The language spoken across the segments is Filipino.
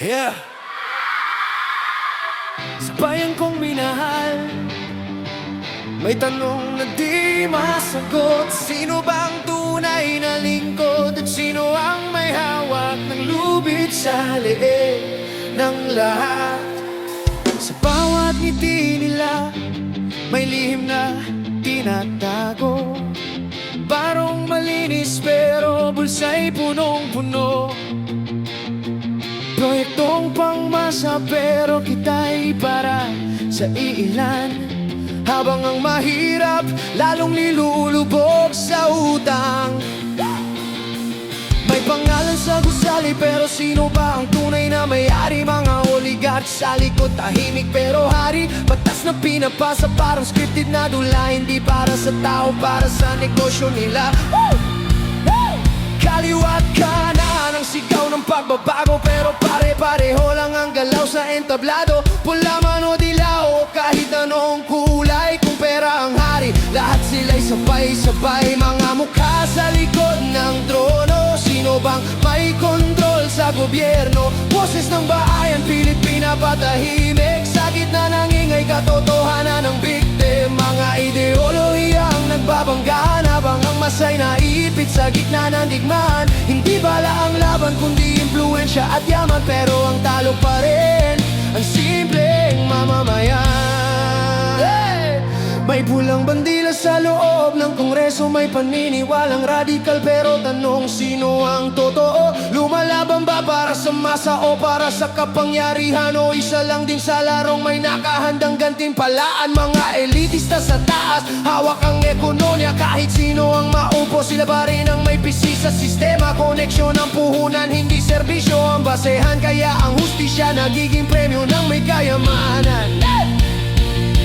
Yeah! Sa bayan kong minahal, may tanong na di masagot. Sino bang tunay na lingkod? At sino ang may hawak ng lubid sa leeg ng lahat? Sa bawat ngiti nila, may lihim na tinatago. Barong malinis pero bulsa'y punong-puno. Proyektong pangmasa pero kita'y para sa iilan. Habang ang mahirap lalong nilulubog sa utang. May pangalan sa gusali pero sino ba ang tunay na may-ari? Mga oligarch sa likod tahimik pero hari. Batas na pinapasa parang scripted na dula. Hindi para sa tao, para sa negosyo nila. Kaliwat kanan ang sigaw ng pagbabago, pero pare-pareho lang ang galaw sa entablado. Pula man o dilaw, kahit anong kulay, kung pera ang hari, lahat sila'y sabay-sabay. Mga mukha sa likod ng trono, sino bang may kontrol sa gobyerno? Boses ng bayan, pilit pinapatahimik. Sa gitna ng ingay, katotohanan ng biktima. Mga ideolohiyang nagbabanggaan habang ang masay naipit sa gitna ng digmaan. Hindi bala ang laban kundi impluensya at yaman, pero ang talo pa rin ang simpleng mamamayan. May pulang bandila sa loob ng kongreso, may paniniwalang radikal pero tanong sino ang totoo? Lumalaban ba para sa masa o para sa kapangyarihan? O isa lang din sa larong may nakahandang gantimpalaan? Mga elitista sa taas, hawak ang ekonomiya. Kahit sino ang maupo, sila pa rin ang may pisi sa sistema. Koneksyon ng puhunan, hindi serbisyo ang basehan. Kaya ang hustisya nagiging premyo ng may kayamanan.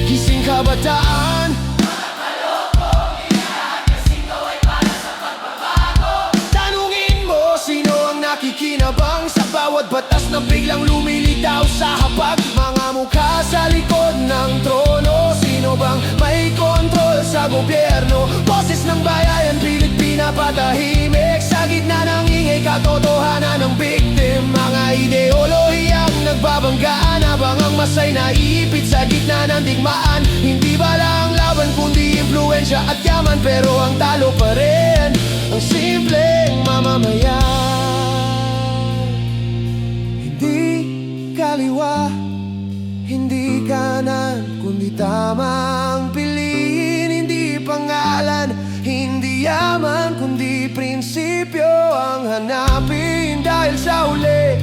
Gising kabataan, mga kalokong hinahan, kasing ikaw ay para sa pagbabago. tanungin mo sino ang nakikinabang sa bawat batas na biglang lumilitaw sa hapag. Mga mukha sa likod ng trono, sino bang may kontrol sa gobyerno? Boses ng bayan, pilit pinapatahimik. Sa gitna ng ingay, katotohanan ng biktima. Mga ideolohiyang nagbabanggaan habang ang masay naipit sa gitna ng digmaan. Hindi bala ang laban kundi impluensya at yaman, pero ang talo pa rin ang simpleng mamamayan. Hindi kaliwa, hindi kanan, kundi tamang piliin. Hindi pangalan, hindi yaman, kundi prinsipyo ang hanapin. Dahil sa uli,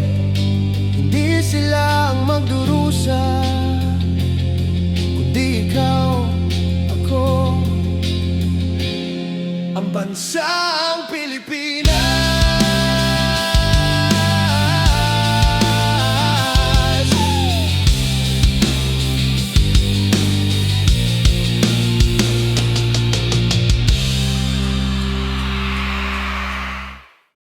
hindi sila ang magdurusa, kundi ikaw, ako. Ang bansa